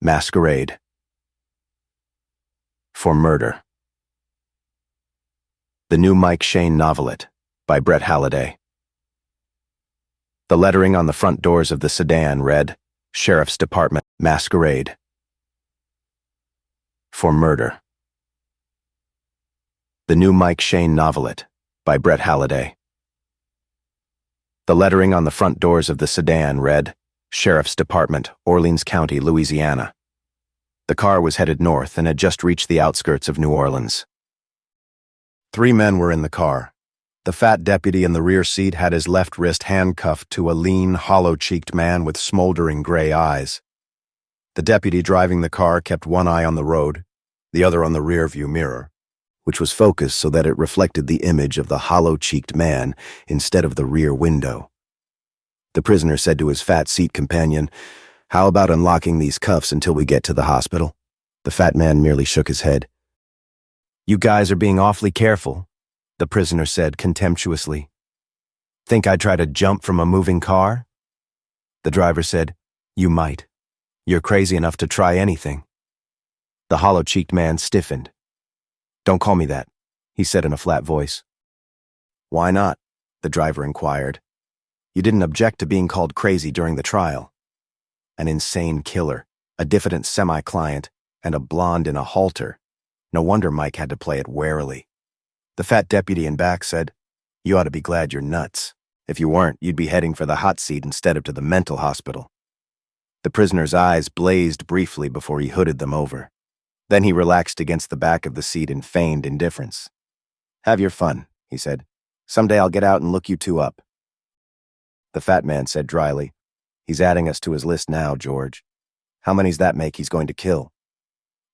Masquerade. For Murder. The new Mike Shane novelette by Brett Halliday. The lettering on the front doors of the sedan read, Sheriff's Department, Masquerade. For Murder. The new Mike Shane novelette by Brett Halliday. The lettering on the front doors of the sedan read, Sheriff's Department, Orleans County, Louisiana. The car was headed north and had just reached the outskirts of New Orleans. 3 men were in the car. The fat deputy in the rear seat had his left wrist handcuffed to a lean, hollow-cheeked man with smoldering gray eyes. The deputy driving the car kept one eye on the road, the other on the rear-view mirror, which was focused so that it reflected the image of the hollow-cheeked man instead of the rear window. The prisoner said to his fat seat companion, "How about unlocking these cuffs until we get to the hospital?" The fat man merely shook his head. "You guys are being awfully careful," the prisoner said contemptuously. "Think I'd try to jump from a moving car?" The driver said, "You might. You're crazy enough to try anything." The hollow-cheeked man stiffened. "Don't call me that," he said in a flat voice. "Why not?" the driver inquired. "You didn't object to being called crazy during the trial." An insane killer, a diffident semi-client, and a blonde in a halter. No wonder Mike had to play it warily. The fat deputy in back said, "You ought to be glad you're nuts. If you weren't, you'd be heading for the hot seat instead of to the mental hospital." The prisoner's eyes blazed briefly before he hooded them over. Then he relaxed against the back of the seat and feigned indifference. "Have your fun," he said. "Someday I'll get out and look you two up." The fat man said dryly, "He's adding us to his list now, George. How many's that make he's going to kill?"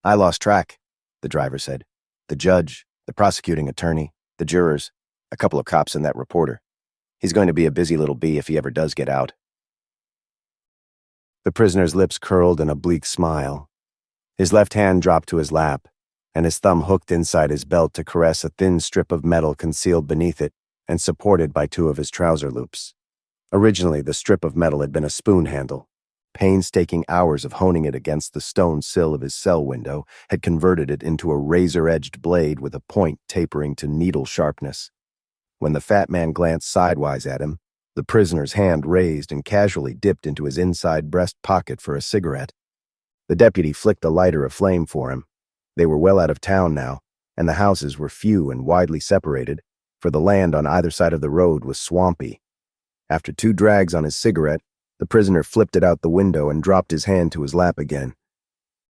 "I lost track," the driver said. "The judge, the prosecuting attorney, the jurors, a couple of cops and that reporter. He's going to be a busy little bee if he ever does get out." The prisoner's lips curled in a bleak smile. His left hand dropped to his lap, and his thumb hooked inside his belt to caress a thin strip of metal concealed beneath it and supported by 2 of his trouser loops. Originally, the strip of metal had been a spoon handle. Painstaking hours of honing it against the stone sill of his cell window had converted it into a razor-edged blade with a point tapering to needle sharpness. When the fat man glanced sidewise at him, the prisoner's hand raised and casually dipped into his inside breast pocket for a cigarette. The deputy flicked a lighter aflame for him. They were well out of town now, and the houses were few and widely separated, for the land on either side of the road was swampy. After 2 drags on his cigarette, the prisoner flipped it out the window and dropped his hand to his lap again.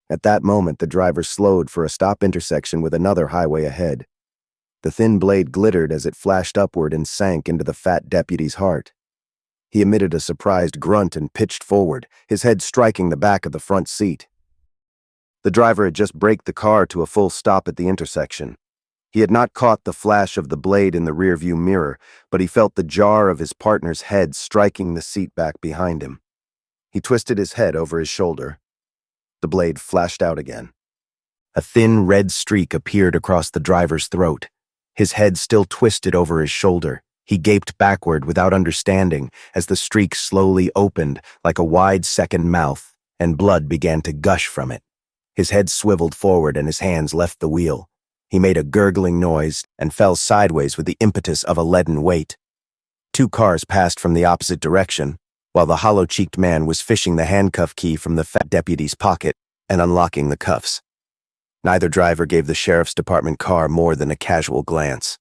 At that moment, the driver slowed for a stop intersection with another highway ahead. The thin blade glittered as it flashed upward and sank into the fat deputy's heart. He emitted a surprised grunt and pitched forward, his head striking the back of the front seat. The driver had just braked the car to a full stop at the intersection. He had not caught the flash of the blade in the rearview mirror, but he felt the jar of his partner's head striking the seat back behind him. He twisted his head over his shoulder. The blade flashed out again. A thin red streak appeared across the driver's throat. His head still twisted over his shoulder. He gaped backward without understanding as the streak slowly opened like a wide second mouth, and blood began to gush from it. His head swiveled forward and his hands left the wheel. He made a gurgling noise and fell sideways with the impetus of a leaden weight. 2 cars passed from the opposite direction, while the hollow-cheeked man was fishing the handcuff key from the fat deputy's pocket and unlocking the cuffs. Neither driver gave the sheriff's department car more than a casual glance.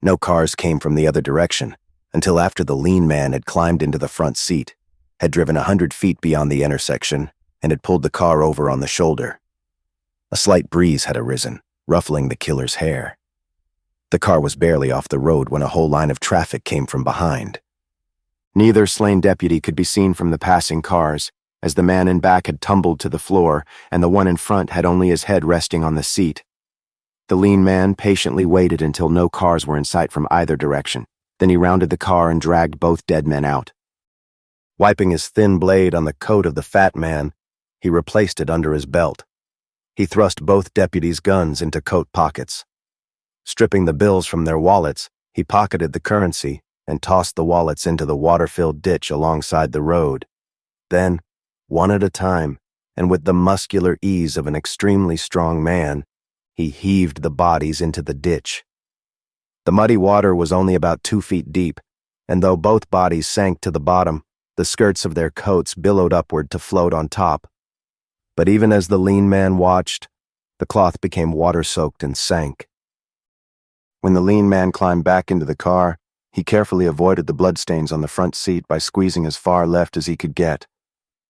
No cars came from the other direction until after the lean man had climbed into the front seat, had driven 100 feet beyond the intersection, and had pulled the car over on the shoulder. A slight breeze had arisen, ruffling the killer's hair. The car was barely off the road when a whole line of traffic came from behind. Neither slain deputy could be seen from the passing cars, as the man in back had tumbled to the floor and the one in front had only his head resting on the seat. The lean man patiently waited until no cars were in sight from either direction. Then he rounded the car and dragged both dead men out. Wiping his thin blade on the coat of the fat man, he replaced it under his belt. He thrust both deputies' guns into coat pockets. Stripping the bills from their wallets, he pocketed the currency and tossed the wallets into the water-filled ditch alongside the road. Then, one at a time, and with the muscular ease of an extremely strong man, he heaved the bodies into the ditch. The muddy water was only about 2 feet deep, and though both bodies sank to the bottom, the skirts of their coats billowed upward to float on top. But even as the lean man watched, the cloth became water-soaked and sank. When the lean man climbed back into the car, he carefully avoided the bloodstains on the front seat by squeezing as far left as he could get.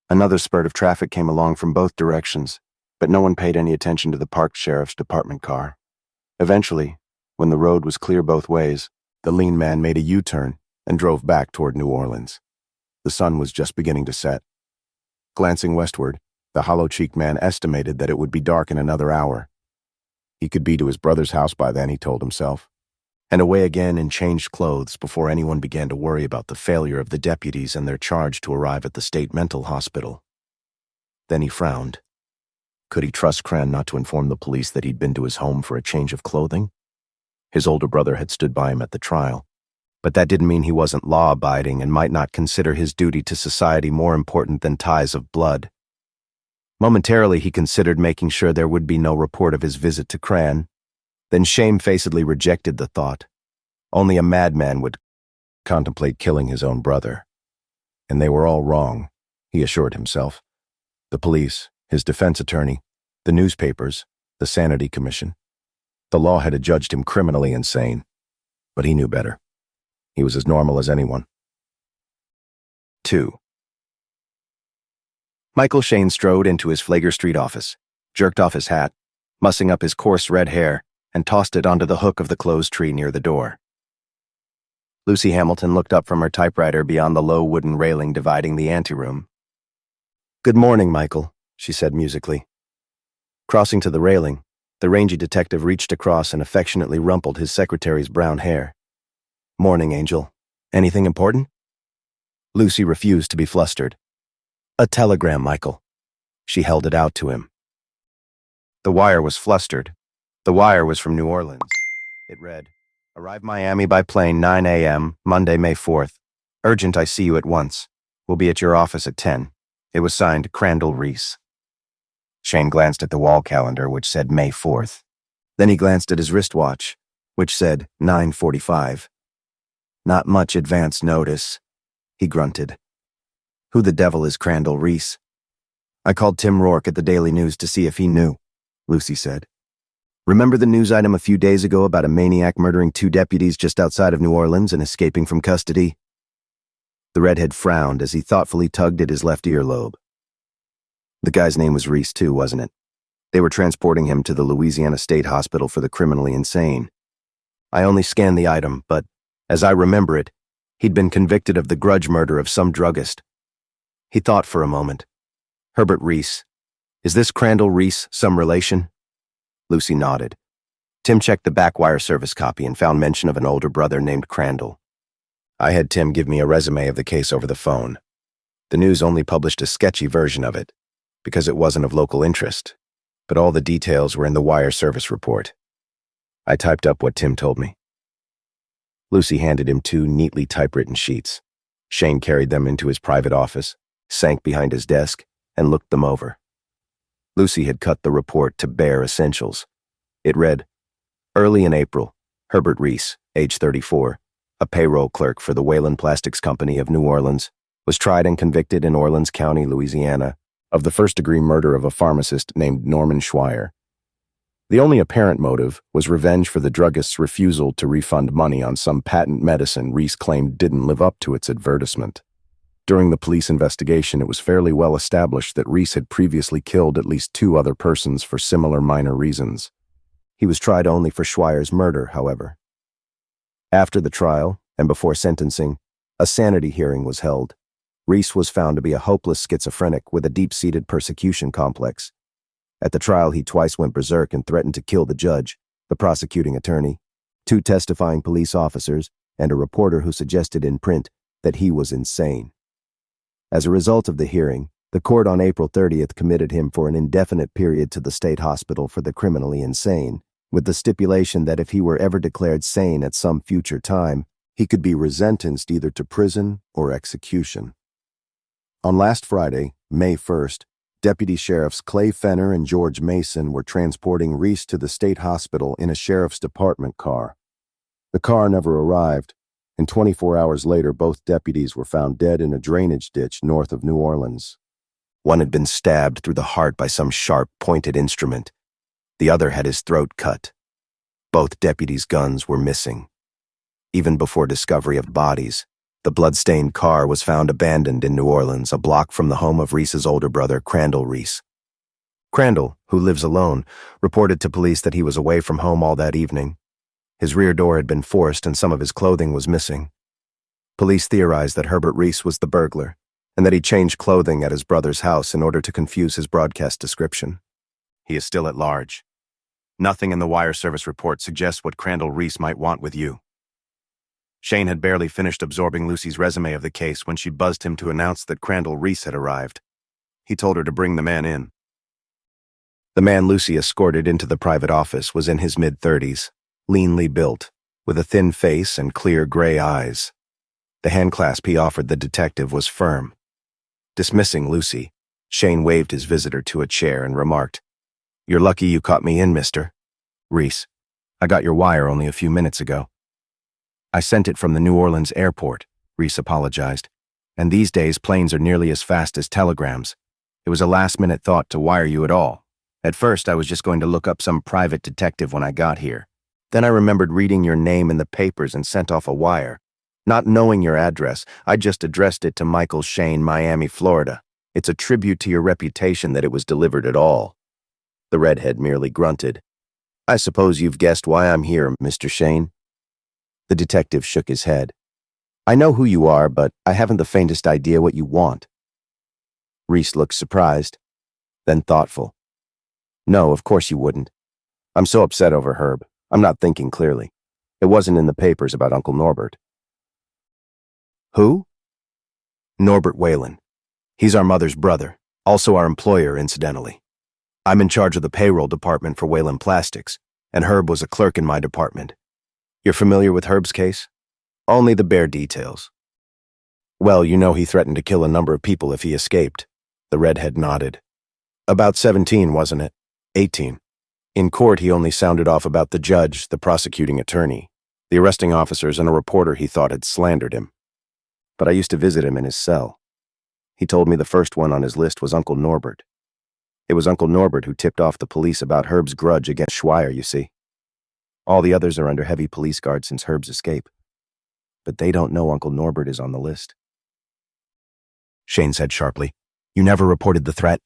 Another spurt of traffic came along from both directions, but no one paid any attention to the parked sheriff's department car. Eventually, when the road was clear both ways, the lean man made a U-turn and drove back toward New Orleans. The sun was just beginning to set. Glancing westward, the hollow-cheeked man estimated that it would be dark in another hour. He could be to his brother's house by then, he told himself, and away again in changed clothes before anyone began to worry about the failure of the deputies and their charge to arrive at the state mental hospital. Then he frowned. Could he trust Cran not to inform the police that he'd been to his home for a change of clothing? His older brother had stood by him at the trial, but that didn't mean he wasn't law-abiding and might not consider his duty to society more important than ties of blood. Momentarily, he considered making sure there would be no report of his visit to Cran, then shamefacedly rejected the thought. Only a madman would contemplate killing his own brother. And they were all wrong, he assured himself. The police, his defense attorney, the newspapers, the Sanity Commission. The law had adjudged him criminally insane, but he knew better. He was as normal as anyone. 2. Michael Shane strode into his Flager Street office, jerked off his hat, mussing up his coarse red hair, and tossed it onto the hook of the closed tree near the door. Lucy Hamilton looked up from her typewriter beyond the low wooden railing dividing the anteroom. "Good morning, Michael," she said musically. Crossing to the railing, the rangy detective reached across and affectionately rumpled his secretary's brown hair. "Morning, Angel. Anything important?" Lucy refused to be flustered. "A telegram, Michael." She held it out to him. The wire was flustered. The wire was from New Orleans. It read, "Arrive Miami by plane 9 a.m., Monday, May 4th. Urgent, I see you at once. Will be at your office at 10. It was signed Crandall Reese." Shane glanced at the wall calendar, which said May 4th. Then he glanced at his wristwatch, which said 9:45. "Not much advance notice," he grunted. "Who the devil is Crandall Reese?" "I called Tim Rourke at the Daily News to see if he knew," Lucy said. "Remember the news item a few days ago about a maniac murdering 2 deputies just outside of New Orleans and escaping from custody?" The redhead frowned as he thoughtfully tugged at his left earlobe. "The guy's name was Reese too, wasn't it? They were transporting him to the Louisiana State Hospital for the criminally insane. I only scanned the item, but, as I remember it, he'd been convicted of the grudge murder of some druggist." He thought for a moment. "Herbert Reese. Is this Crandall Reese some relation?" Lucy nodded. Tim checked the backwire service copy and found mention of an older brother named Crandall. "I had Tim give me a resume of the case over the phone. The news only published a sketchy version of it, because it wasn't of local interest, but all the details were in the wire service report. I typed up what Tim told me." Lucy handed him 2 neatly typewritten sheets. Shane carried them into his private office, sank behind his desk, and looked them over. Lucy had cut the report to bare essentials. It read, "Early in April, Herbert Reese, age 34, a payroll clerk for the Wayland Plastics Company of New Orleans, was tried and convicted in Orleans County, Louisiana, of the first-degree murder of a pharmacist named Norman Schweier. The only apparent motive was revenge for the druggist's refusal to refund money on some patent medicine Reese claimed didn't live up to its advertisement. During the police investigation, it was fairly well established that Reese had previously killed at least 2 other persons for similar minor reasons. He was tried only for Schweier's murder, however. After the trial, and before sentencing, a sanity hearing was held. Reese was found to be a hopeless schizophrenic with a deep-seated persecution complex. At the trial, he twice went berserk and threatened to kill the judge, the prosecuting attorney, 2 testifying police officers, and a reporter who suggested in print that he was insane. As a result of the hearing, the court on April 30th committed him for an indefinite period to the state hospital for the criminally insane, with the stipulation that if he were ever declared sane at some future time, he could be resentenced either to prison or execution. On last Friday, May 1st, Deputy Sheriffs Clay Fenner and George Mason were transporting Reese to the state hospital in a sheriff's department car. The car never arrived, and 24 hours later both deputies were found dead in a drainage ditch north of New Orleans. One had been stabbed through the heart by some sharp, pointed instrument. The other had his throat cut. Both deputies' guns were missing. Even before discovery of bodies, the blood-stained car was found abandoned in New Orleans, a block from the home of Reese's older brother, Crandall Reese. Crandall, who lives alone, reported to police that he was away from home all that evening. His rear door had been forced and some of his clothing was missing. Police theorized that Herbert Reese was the burglar, and that he changed clothing at his brother's house in order to confuse his broadcast description. He is still at large. Nothing in the wire service report suggests what Crandall Reese might want with you. Shane had barely finished absorbing Lucy's resume of the case when she buzzed him to announce that Crandall Reese had arrived. He told her to bring the man in. The man Lucy escorted into the private office was in his mid-30s, leanly built, with a thin face and clear gray eyes. The handclasp he offered the detective was firm. Dismissing Lucy, Shane waved his visitor to a chair and remarked, "You're lucky you caught me in, mister. Reese, I got your wire only a few minutes ago." "I sent it from the New Orleans airport," Reese apologized. "And these days planes are nearly as fast as telegrams. It was a last-minute thought to wire you at all. At first, I was just going to look up some private detective when I got here. Then I remembered reading your name in the papers and sent off a wire. Not knowing your address, I just addressed it to Michael Shane, Miami, Florida. It's a tribute to your reputation that it was delivered at all." The redhead merely grunted. "I suppose you've guessed why I'm here, Mr. Shane?" The detective shook his head. "I know who you are, but I haven't the faintest idea what you want." Reese looked surprised, then thoughtful. "No, of course you wouldn't. I'm so upset over Herb. I'm not thinking clearly. It wasn't in the papers about Uncle Norbert." "Who?" "Norbert Whalen. He's our mother's brother, also our employer, incidentally. I'm in charge of the payroll department for Whalen Plastics, and Herb was a clerk in my department. You're familiar with Herb's case?" "Only the bare details." "Well, you know he threatened to kill a number of people if he escaped." The redhead nodded. "About 17, wasn't it? 18. In court, he only sounded off about the judge, the prosecuting attorney, the arresting officers, and a reporter he thought had slandered him. But I used to visit him in his cell. He told me the first one on his list was Uncle Norbert. It was Uncle Norbert who tipped off the police about Herb's grudge against Schweier, you see. All the others are under heavy police guard since Herb's escape. But they don't know Uncle Norbert is on the list." Shane said sharply, "You never reported the threat?"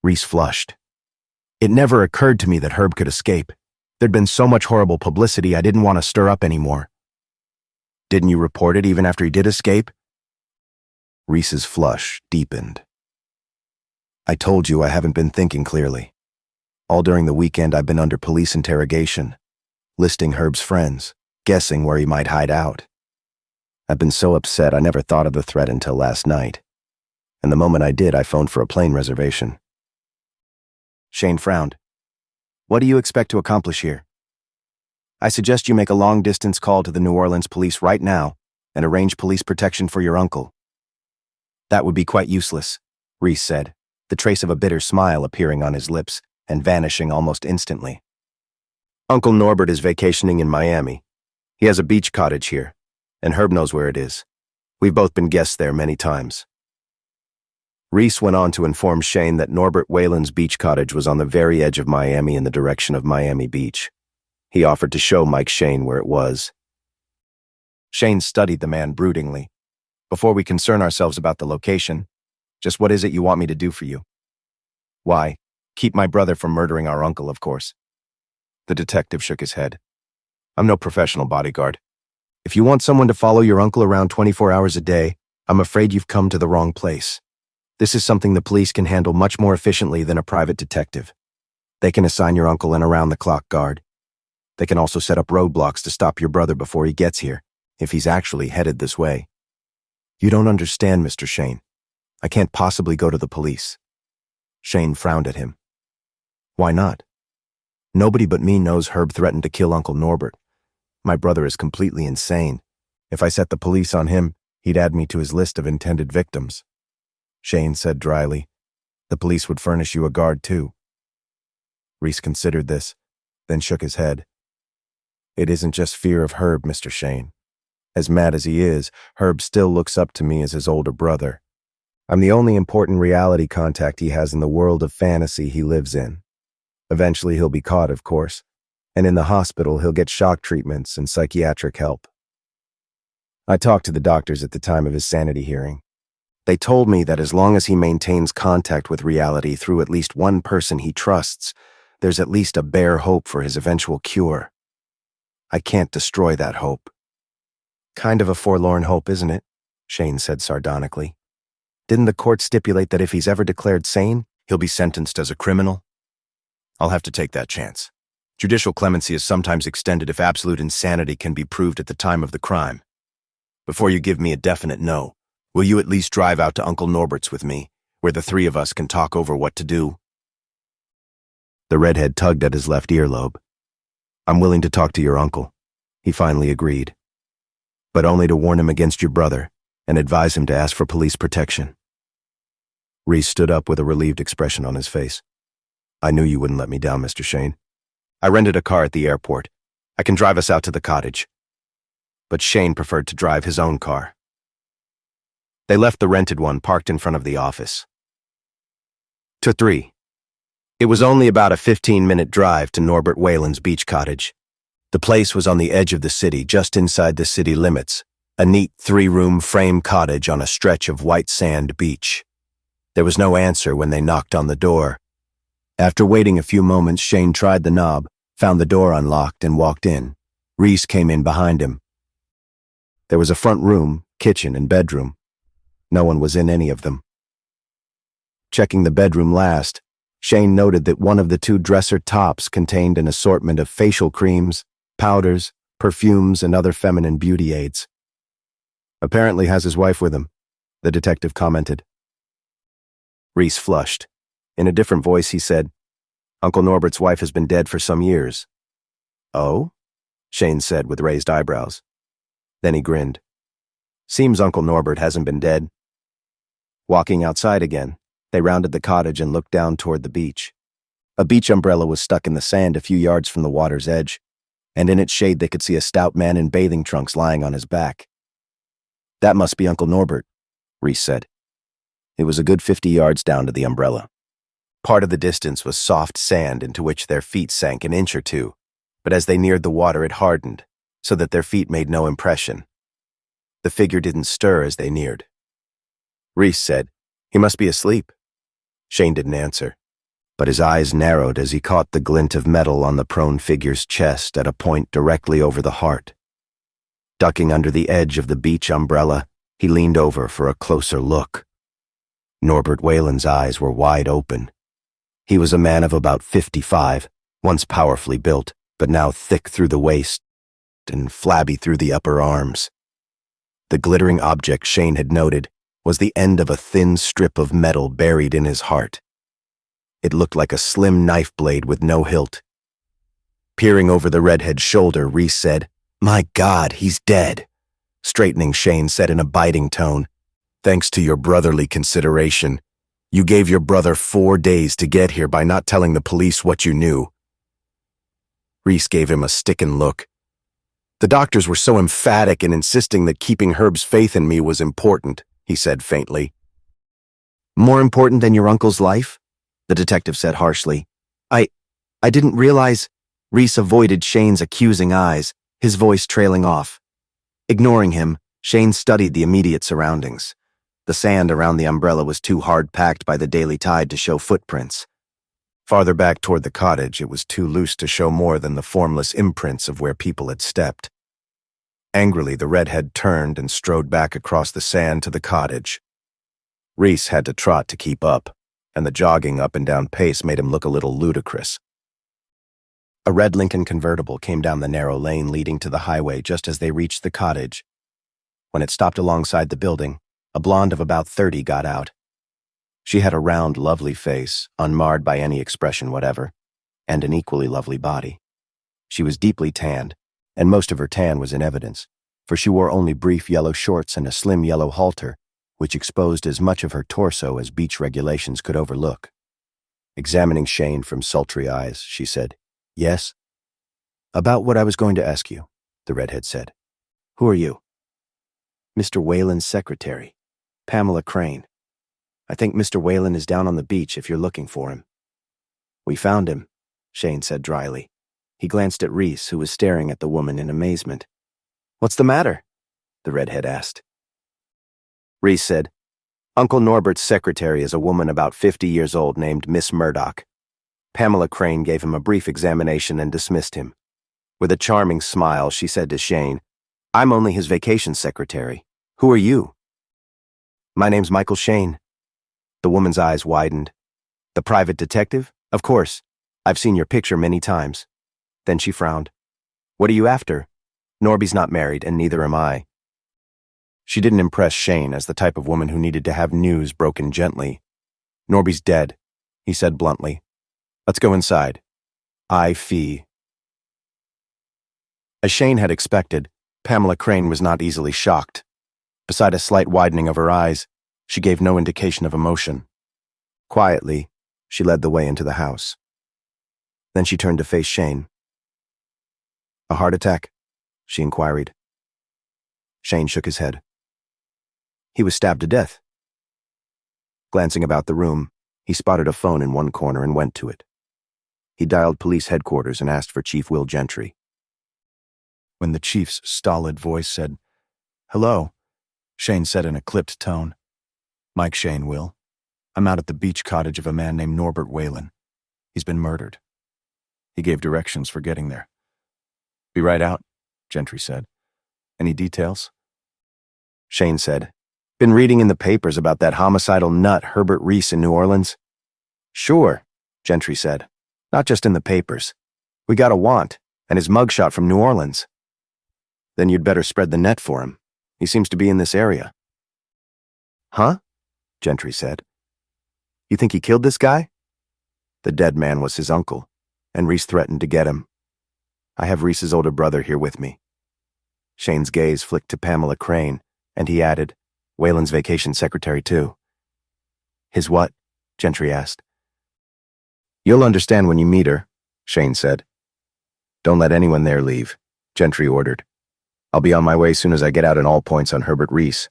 Reese flushed. "It never occurred to me that Herb could escape. There'd been so much horrible publicity I didn't want to stir up anymore." "Didn't you report it even after he did escape?" Reese's flush deepened. "I told you I haven't been thinking clearly. All during the weekend I've been under police interrogation, listing Herb's friends, guessing where he might hide out. I've been so upset I never thought of the threat until last night. And the moment I did, I phoned for a plane reservation." Shane frowned. "What do you expect to accomplish here?" "I suggest you make a long-distance call to the New Orleans police right now and arrange police protection for your uncle." "That would be quite useless," Reese said, the trace of a bitter smile appearing on his lips and vanishing almost instantly. "Uncle Norbert is vacationing in Miami. He has a beach cottage here, and Herb knows where it is. We've both been guests there many times." Reese went on to inform Shane that Norbert Whalen's beach cottage was on the very edge of Miami in the direction of Miami Beach. He offered to show Mike Shane where it was. Shane studied the man broodingly. "Before we concern ourselves about the location, just what is it you want me to do for you?" "Why, keep my brother from murdering our uncle, of course." The detective shook his head. "I'm no professional bodyguard. If you want someone to follow your uncle around 24 hours a day, I'm afraid you've come to the wrong place. This is something the police can handle much more efficiently than a private detective. They can assign your uncle an around-the-clock guard. They can also set up roadblocks to stop your brother before he gets here, if he's actually headed this way. You don't understand, Mr. Shane. I can't possibly go to the police." Shane frowned at him. "Why not? Nobody but me knows Herb threatened to kill Uncle Norbert. My brother is completely insane. If I set the police on him, he'd add me to his list of intended victims." Shane said dryly, The police would furnish you a guard too. Reese considered this, then shook his head. It isn't just fear of Herb, Mr. Shane. As mad as he is, Herb still looks up to me as his older brother. I'm the only important reality contact he has in the world of fantasy he lives in. Eventually he'll be caught, of course, and in the hospital he'll get shock treatments and psychiatric help. I talked to the doctors at the time of his sanity hearing. They told me that as long as he maintains contact with reality through at least one person he trusts, there's at least a bare hope for his eventual cure. I can't destroy that hope. Kind of a forlorn hope, isn't it? Shane said sardonically. Didn't the court stipulate that if he's ever declared sane, he'll be sentenced as a criminal? I'll have to take that chance. Judicial clemency is sometimes extended if absolute insanity can be proved at the time of the crime. Before you give me a definite no, will you at least drive out to Uncle Norbert's with me, where the three of us can talk over what to do? The redhead tugged at his left earlobe. I'm willing to talk to your uncle, he finally agreed. But only to warn him against your brother and advise him to ask for police protection. Reese stood up with a relieved expression on his face. I knew you wouldn't let me down, Mr. Shane. I rented a car at the airport. I can drive us out to the cottage. But Shane preferred to drive his own car. They left the rented one parked in front of the office. To 3. It was only about a 15-minute drive to Norbert Whalen's beach cottage. The place was on the edge of the city, just inside the city limits, a neat 3-room frame cottage on a stretch of white sand beach. There was no answer when they knocked on the door. After waiting a few moments, Shane tried the knob, found the door unlocked, and walked in. Reese came in behind him. There was a front room, kitchen, and bedroom. No one was in any of them. Checking the bedroom last, Shane noted that one of the 2 dresser tops contained an assortment of facial creams, powders, perfumes, and other feminine beauty aids. Apparently has his wife with him, the detective commented. Reese flushed. In a different voice, he said, Uncle Norbert's wife has been dead for some years. Oh? Shane said with raised eyebrows. Then he grinned. Seems Uncle Norbert hasn't been dead. Walking outside again, they rounded the cottage and looked down toward the beach. A beach umbrella was stuck in the sand a few yards from the water's edge, and in its shade they could see a stout man in bathing trunks lying on his back. That must be Uncle Norbert, Reese said. It was a good 50 yards down to the umbrella. Part of the distance was soft sand into which their feet sank an inch or two, but as they neared the water it hardened, so that their feet made no impression. The figure didn't stir as they neared. Reese said, He must be asleep. Shane didn't answer, but his eyes narrowed as he caught the glint of metal on the prone figure's chest at a point directly over the heart. Ducking under the edge of the beach umbrella, he leaned over for a closer look. Norbert Whalen's eyes were wide open. He was a man of about 55, once powerfully built, but now thick through the waist and flabby through the upper arms. The glittering object Shane had noted was the end of a thin strip of metal buried in his heart. It looked like a slim knife blade with no hilt. Peering over the redhead's shoulder, Reese said, My God, he's dead. Straightening, Shane said in a biting tone, Thanks to your brotherly consideration, you gave your brother 4 days to get here by not telling the police what you knew. Reese gave him a sticking look. The doctors were so emphatic in insisting that keeping Herb's faith in me was important, he said faintly. More important than your uncle's life? The detective said harshly. I didn't realize. Reese avoided Shane's accusing eyes, his voice trailing off. Ignoring him, Shane studied the immediate surroundings. The sand around the umbrella was too hard-packed by the daily tide to show footprints. Farther back toward the cottage, it was too loose to show more than the formless imprints of where people had stepped. Angrily, the redhead turned and strode back across the sand to the cottage. Reese had to trot to keep up, and the jogging up and down pace made him look a little ludicrous. A red Lincoln convertible came down the narrow lane leading to the highway just as they reached the cottage. When it stopped alongside the building, a blonde of about 30 got out. She had a round, lovely face, unmarred by any expression whatever, and an equally lovely body. She was deeply tanned, and most of her tan was in evidence, for she wore only brief yellow shorts and a slim yellow halter, which exposed as much of her torso as beach regulations could overlook. Examining Shane from sultry eyes, she said, "Yes?" "About what I was going to ask you," the redhead said. "Who are you?" "Mr. Whalen's secretary, Pamela Crane. I think Mr. Whalen is down on the beach if you're looking for him." "We found him," Shane said dryly. He glanced at Reese, who was staring at the woman in amazement. "What's the matter?" the redhead asked. Reese said, "Uncle Norbert's secretary is a woman about 50 years old named Miss Murdoch." Pamela Crane gave him a brief examination and dismissed him. With a charming smile, she said to Shane, "I'm only his vacation secretary. Who are you?" "My name's Michael Shane." The woman's eyes widened. "The private detective? Of course. I've seen your picture many times." Then she frowned. "What are you after? Norby's not married, and neither am I." She didn't impress Shane as the type of woman who needed to have news broken gently. "Norby's dead," he said bluntly. "Let's go inside. I fee." As Shane had expected, Pamela Crane was not easily shocked. Beside a slight widening of her eyes, she gave no indication of emotion. Quietly, she led the way into the house. Then she turned to face Shane. "A heart attack?" she inquired. Shane shook his head. "He was stabbed to death." Glancing about the room, he spotted a phone in one corner and went to it. He dialed police headquarters and asked for Chief Will Gentry. When the chief's stolid voice said, "Hello," Shane said in a clipped tone, "Mike Shane, Will. I'm out at the beach cottage of a man named Norbert Whalen. He's been murdered." He gave directions for getting there. "Be right out," Gentry said. "Any details?" Shane said, "Been reading in the papers about that homicidal nut Herbert Reese in New Orleans?" "Sure," Gentry said. "Not just in the papers. We got a want, and his mugshot from New Orleans." "Then you'd better spread the net for him. He seems to be in this area." "Huh?" Gentry said. "You think he killed this guy?" The dead man was his uncle, and Reese threatened to get him. "I have Reese's older brother here with me." Shane's gaze flicked to Pamela Crane, and he added, "Whalen's vacation secretary, too." "His what?" Gentry asked. "You'll understand when you meet her," Shane said. "Don't let anyone there leave," Gentry ordered. "I'll be on my way soon as I get out in all points on Herbert Reese."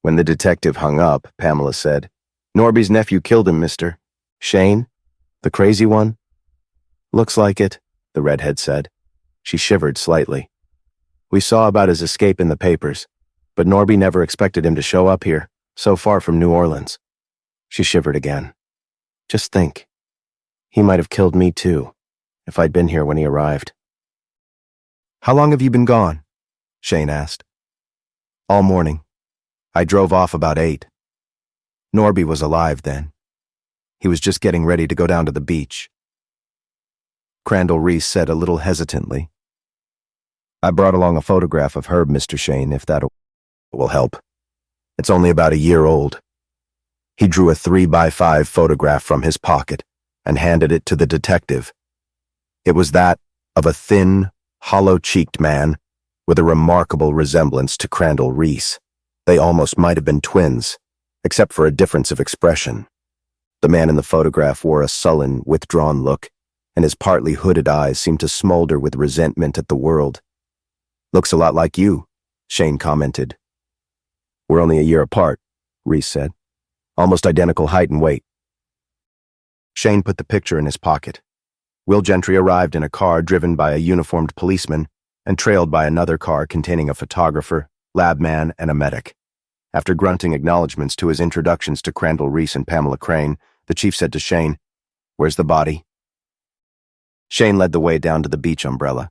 When the detective hung up, Pamela said, "Norby's nephew killed him, mister." "Shane? The crazy one?" "Looks like it," the redhead said. She shivered slightly. "We saw about his escape in the papers, but Norby never expected him to show up here, so far from New Orleans." She shivered again. "Just think. He might have killed me too, if I'd been here when he arrived." "How long have you been gone?" Shane asked. "All morning. I drove off about 8. Norby was alive then. He was just getting ready to go down to the beach." Crandall Reese said a little hesitantly, "I brought along a photograph of Herb, Mr. Shane, if that will help. It's only about a year old." He drew a 3x5 photograph from his pocket and handed it to the detective. It was that of a thin, hollow-cheeked man with a remarkable resemblance to Crandall Reese. They almost might have been twins, except for a difference of expression. The man in the photograph wore a sullen, withdrawn look, and his partly hooded eyes seemed to smolder with resentment at the world. "Looks a lot like you," Shane commented. "We're only a year apart," Reese said. "Almost identical height and weight." Shane put the picture in his pocket. Will Gentry arrived in a car driven by a uniformed policeman and trailed by another car containing a photographer, lab man, and a medic. After grunting acknowledgments to his introductions to Crandall Reese and Pamela Crane, the chief said to Shane, "Where's the body?" Shane led the way down to the beach umbrella.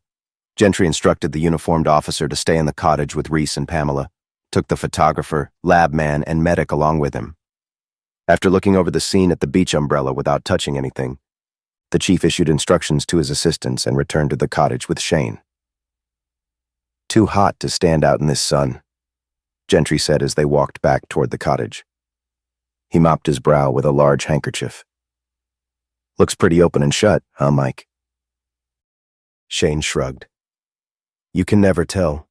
Gentry instructed the uniformed officer to stay in the cottage with Reese and Pamela, took the photographer, lab man, and medic along with him. After looking over the scene at the beach umbrella without touching anything, the chief issued instructions to his assistants and returned to the cottage with Shane. "Too hot to stand out in this sun," Gentry said as they walked back toward the cottage. He mopped his brow with a large handkerchief. "Looks pretty open and shut, huh, Mike?" Shane shrugged. "You can never tell."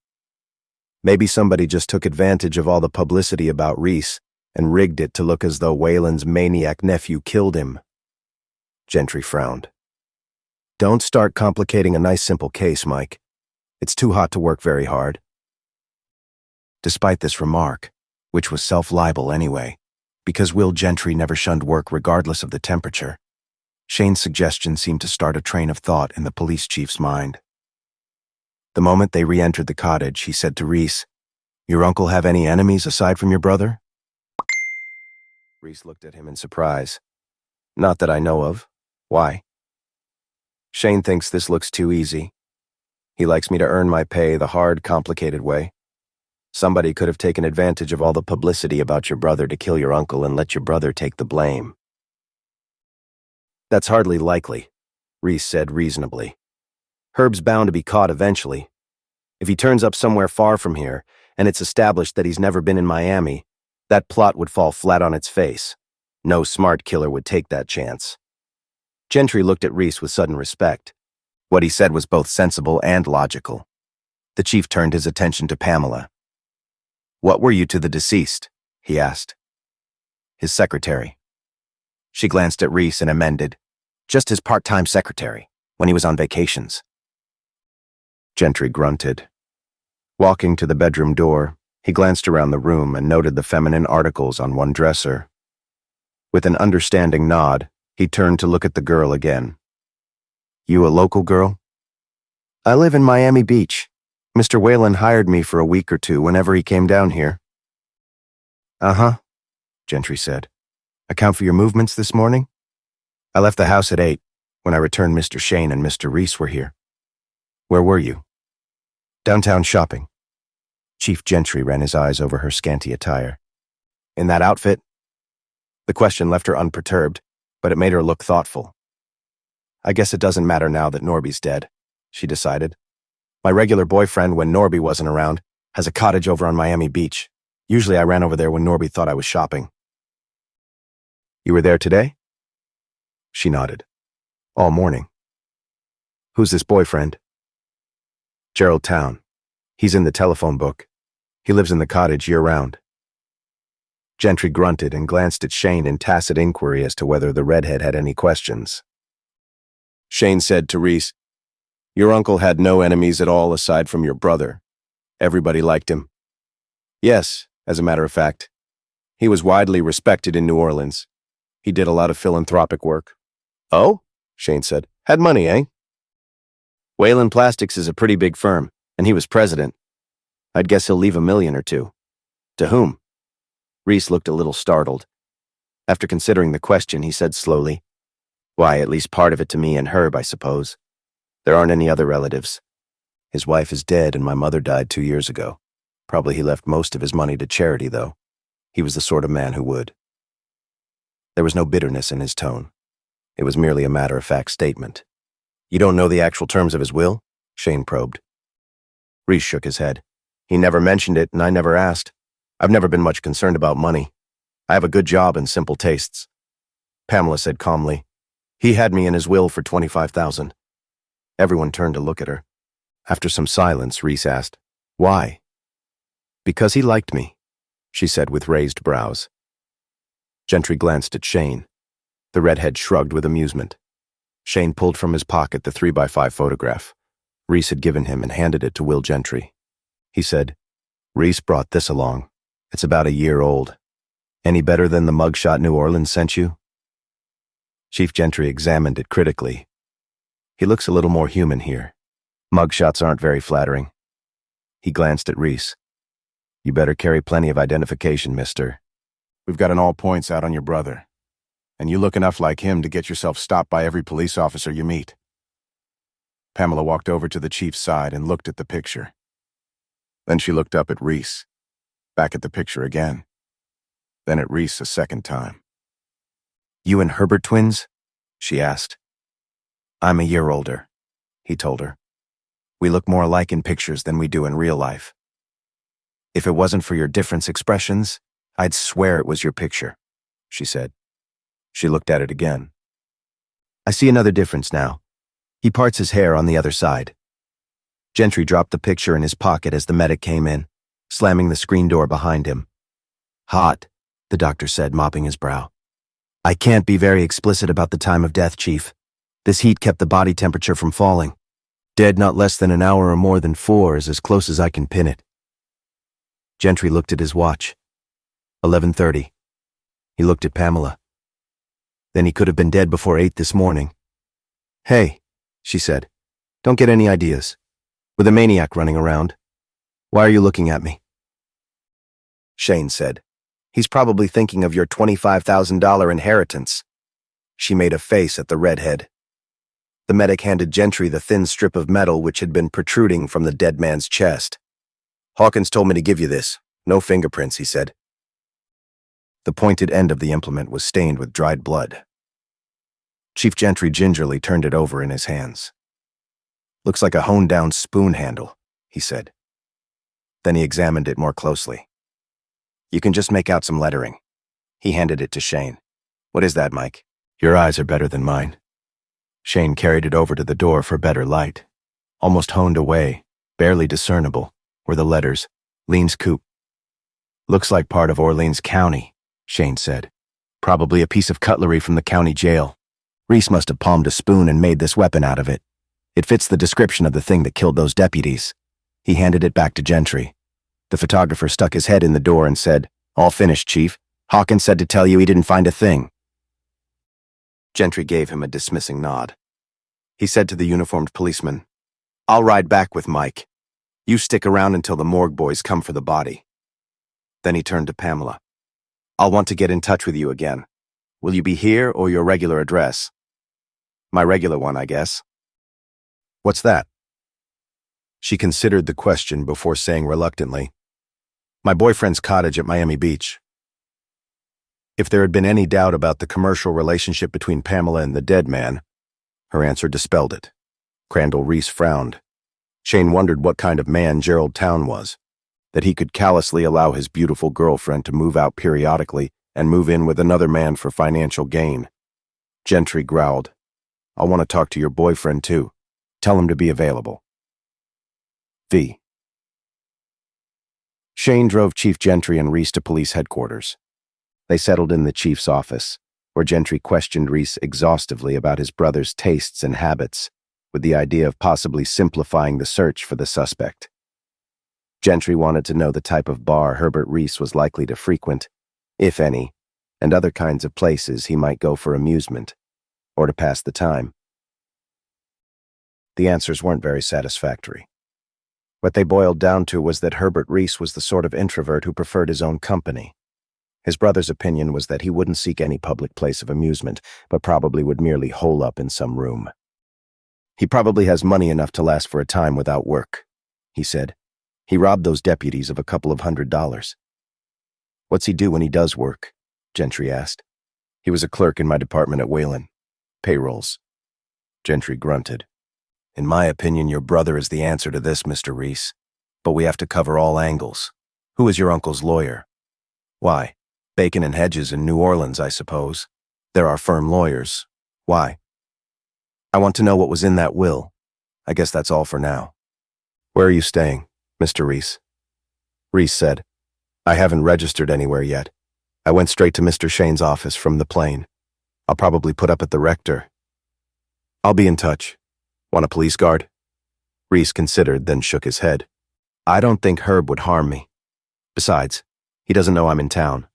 Maybe somebody just took advantage of all the publicity about Reese and rigged it to look as though Wayland's maniac nephew killed him. Gentry frowned. Don't start complicating a nice simple case, Mike. It's too hot to work very hard. Despite this remark, which was self-libel anyway, because Will Gentry never shunned work regardless of the temperature, Shane's suggestion seemed to start a train of thought in the police chief's mind. The moment they re-entered the cottage, he said to Reese, "Your uncle have any enemies aside from your brother?" Reese looked at him in surprise. "Not that I know of. Why?" "Shane thinks this looks too easy. He likes me to earn my pay the hard, complicated way. Somebody could have taken advantage of all the publicity about your brother to kill your uncle and let your brother take the blame." "That's hardly likely," Reese said reasonably. "Herb's bound to be caught eventually. If he turns up somewhere far from here, and it's established that he's never been in Miami, that plot would fall flat on its face. No smart killer would take that chance." Gentry looked at Reese with sudden respect. What he said was both sensible and logical. The chief turned his attention to Pamela. "What were you to the deceased?" he asked. "His secretary." She glanced at Reese and amended, "Just his part-time secretary, when he was on vacations." Gentry grunted. Walking to the bedroom door, he glanced around the room and noted the feminine articles on one dresser. With an understanding nod, he turned to look at the girl again. "You a local girl?" "I live in Miami Beach. Mr. Whalen hired me for a week or two whenever he came down here." "Uh-huh," Gentry said. "Account for your movements this morning?" "I left the house at 8. When I returned, Mr. Shane and Mr. Reese were here." "Where were you?" "Downtown shopping." Chief Gentry ran his eyes over her scanty attire. "In that outfit?" The question left her unperturbed, but it made her look thoughtful. "I guess it doesn't matter now that Norby's dead," she decided. "My regular boyfriend, when Norby wasn't around, has a cottage over on Miami Beach. Usually I ran over there when Norby thought I was shopping." "You were there today?" She nodded. "All morning." "Who's this boyfriend?" "Gerald Town. He's in the telephone book. He lives in the cottage year-round." Gentry grunted and glanced at Shane in tacit inquiry as to whether the redhead had any questions. Shane said to Reese, "Your uncle had no enemies at all aside from your brother. Everybody liked him." "Yes, as a matter of fact. He was widely respected in New Orleans. He did a lot of philanthropic work." "Oh?" Shane said. "Had money, eh?" "Whalen Plastics is a pretty big firm, and he was president. I'd guess he'll leave $1 million or $2. To whom?" Reese looked a little startled. After considering the question, he said slowly, "Why, at least part of it to me and Herb, I suppose. There aren't any other relatives. His wife is dead and my mother died 2 years ago. Probably he left most of his money to charity, though. He was the sort of man who would." There was no bitterness in his tone. It was merely a matter-of-fact statement. "You don't know the actual terms of his will?" Shane probed. Reese shook his head. "He never mentioned it, and I never asked. I've never been much concerned about money. I have a good job and simple tastes." Pamela said calmly, "He had me in his will for $25,000. Everyone turned to look at her. After some silence, Reese asked, "Why?" "Because he liked me," she said with raised brows. Gentry glanced at Shane. The redhead shrugged with amusement. Shane pulled from his pocket the 3x5 photograph Reese had given him and handed it to Will Gentry. He said, "Reese brought this along. It's about a year old. Any better than the mugshot New Orleans sent you?" Chief Gentry examined it critically. "He looks a little more human here. Mugshots aren't very flattering." He glanced at Reese. "You better carry plenty of identification, mister. We've got an all points out on your brother. And you look enough like him to get yourself stopped by every police officer you meet." Pamela walked over to the chief's side and looked at the picture. Then she looked up at Reese, back at the picture again, then at Reese a second time. "You and Herbert twins?" she asked. "I'm a year older," he told her. "We look more alike in pictures than we do in real life. If it wasn't for your difference expressions, I'd swear it was your picture," she said. She looked at it again. "I see another difference now. He parts his hair on the other side." Gentry dropped the picture in his pocket as the medic came in. slamming the screen door behind him. "Hot," the doctor said, mopping his brow. "I can't be very explicit about the time of death, Chief. This heat kept the body temperature from falling. Dead not less than an hour or more than 4 is as close as I can pin it." Gentry looked at his watch. 11:30. He looked at Pamela. "Then he could have been dead before 8 this morning." "Hey," she said, "don't get any ideas. With a maniac running around. Why are you looking at me?" Shane said, "He's probably thinking of your $25,000 inheritance." She made a face at the redhead. The medic handed Gentry the thin strip of metal which had been protruding from the dead man's chest. "Hawkins told me to give you this. No fingerprints," he said. The pointed end of the implement was stained with dried blood. Chief Gentry gingerly turned it over in his hands. "Looks like a honed-down spoon handle," he said. Then he examined it more closely. "You can just make out some lettering." He handed it to Shane. "What is that, Mike?" "Your eyes are better than mine." Shane carried it over to the door for better light. Almost honed away, barely discernible, were the letters, Lean's Coop. "Looks like part of Orleans County," Shane said. "Probably a piece of cutlery from the county jail. Reese must have palmed a spoon and made this weapon out of it. It fits the description of the thing that killed those deputies." He handed it back to Gentry. The photographer stuck his head in the door and said, "All finished, Chief. Hawkins said to tell you he didn't find a thing." Gentry gave him a dismissing nod. He said to the uniformed policeman, "I'll ride back with Mike. You stick around until the morgue boys come for the body." Then he turned to Pamela. "I'll want to get in touch with you again. Will you be here or your regular address?" "My regular one, I guess." "What's that?" She considered the question before saying reluctantly, "My boyfriend's cottage at Miami Beach." If there had been any doubt about the commercial relationship between Pamela and the dead man, her answer dispelled it. Crandall Reese frowned. Shane wondered what kind of man Gerald Town was, that he could callously allow his beautiful girlfriend to move out periodically and move in with another man for financial gain. Gentry growled, "I'll want to talk to your boyfriend too. Tell him to be available." V. Shane drove Chief Gentry and Reese to police headquarters. They settled in the chief's office, where Gentry questioned Reese exhaustively about his brother's tastes and habits, with the idea of possibly simplifying the search for the suspect. Gentry wanted to know the type of bar Herbert Reese was likely to frequent, if any, and other kinds of places he might go for amusement, or to pass the time. The answers weren't very satisfactory. What they boiled down to was that Herbert Reese was the sort of introvert who preferred his own company. His brother's opinion was that he wouldn't seek any public place of amusement, but probably would merely hole up in some room. "He probably has money enough to last for a time without work," he said. "He robbed those deputies of a couple of $100. "What's he do when he does work?" Gentry asked. "He was a clerk in my department at Wayland. Payrolls." Gentry grunted. "In my opinion, your brother is the answer to this, Mr. Reese. But we have to cover all angles. Who is your uncle's lawyer?" "Why, Bacon and Hedges in New Orleans, I suppose. There are firm lawyers. Why?" "I want to know what was in that will. I guess that's all for now." "Where are you staying, Mr. Reese?" Reese said, "I haven't registered anywhere yet. I went straight to Mr. Shane's office from the plane. I'll probably put up at the rector." "I'll be in touch. Want a police guard?" Reese considered, then shook his head. "I don't think Herb would harm me. Besides, he doesn't know I'm in town."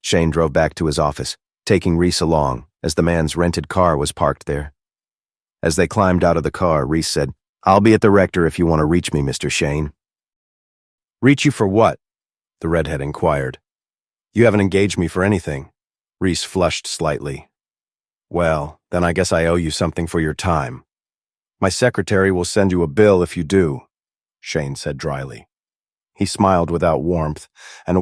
Shane drove back to his office, taking Reese along, as the man's rented car was parked there. As they climbed out of the car, Reese said, "I'll be at the rector if you want to reach me, Mr. Shane." "Reach you for what?" the redhead inquired. "You haven't engaged me for anything." Reese flushed slightly. "Well, then I guess I owe you something for your time. My secretary will send you a bill if you do," Shane said dryly. He smiled without warmth and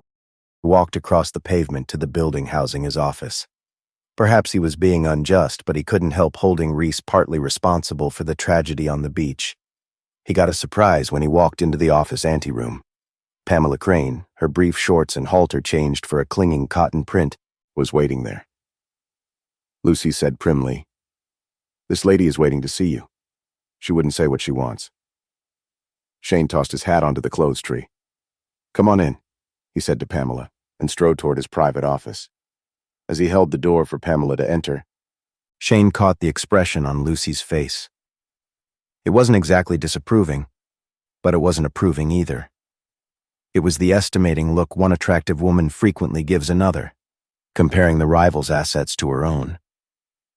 walked across the pavement to the building housing his office. Perhaps he was being unjust, but he couldn't help holding Reese partly responsible for the tragedy on the beach. He got a surprise when he walked into the office anteroom. Pamela Crane, her brief shorts and halter changed for a clinging cotton print, was waiting there. Lucy said primly, "This lady is waiting to see you. She wouldn't say what she wants." Shane tossed his hat onto the clothes tree. Come on in, he said to Pamela, and strode toward his private office. As he held the door for Pamela to enter, Shane caught the expression on Lucy's face. It wasn't exactly disapproving, but it wasn't approving either. It was the estimating look one attractive woman frequently gives another, comparing the rival's assets to her own.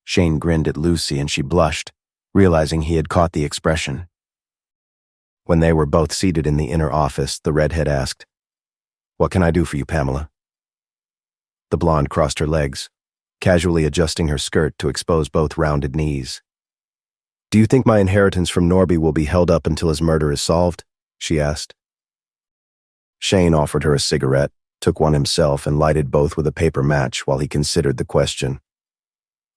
Shane grinned at Lucy and she blushed, realizing he had caught the expression. When they were both seated in the inner office, the redhead asked, "What can I do for you, Pamela?" The blonde crossed her legs, casually adjusting her skirt to expose both rounded knees. "Do you think my inheritance from Norby will be held up until his murder is solved?" she asked. Shane offered her a cigarette, took one himself, and lighted both with a paper match while he considered the question.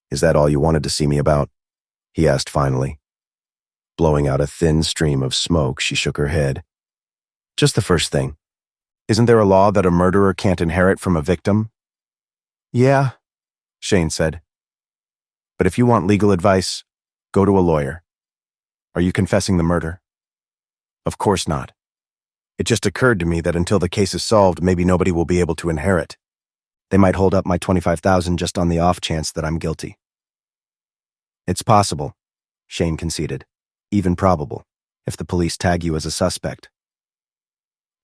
"Is that all you wanted to see me about?" he asked finally. Blowing out a thin stream of smoke, she shook her head. "Just the first thing. Isn't there a law that a murderer can't inherit from a victim?" "Yeah," Shane said. "But if you want legal advice, go to a lawyer. Are you confessing the murder?" "Of course not. It just occurred to me that until the case is solved, maybe nobody will be able to inherit. They might hold up my $25,000 just on the off chance that I'm guilty." "It's possible," Shane conceded. "Even probable, if the police tag you as a suspect.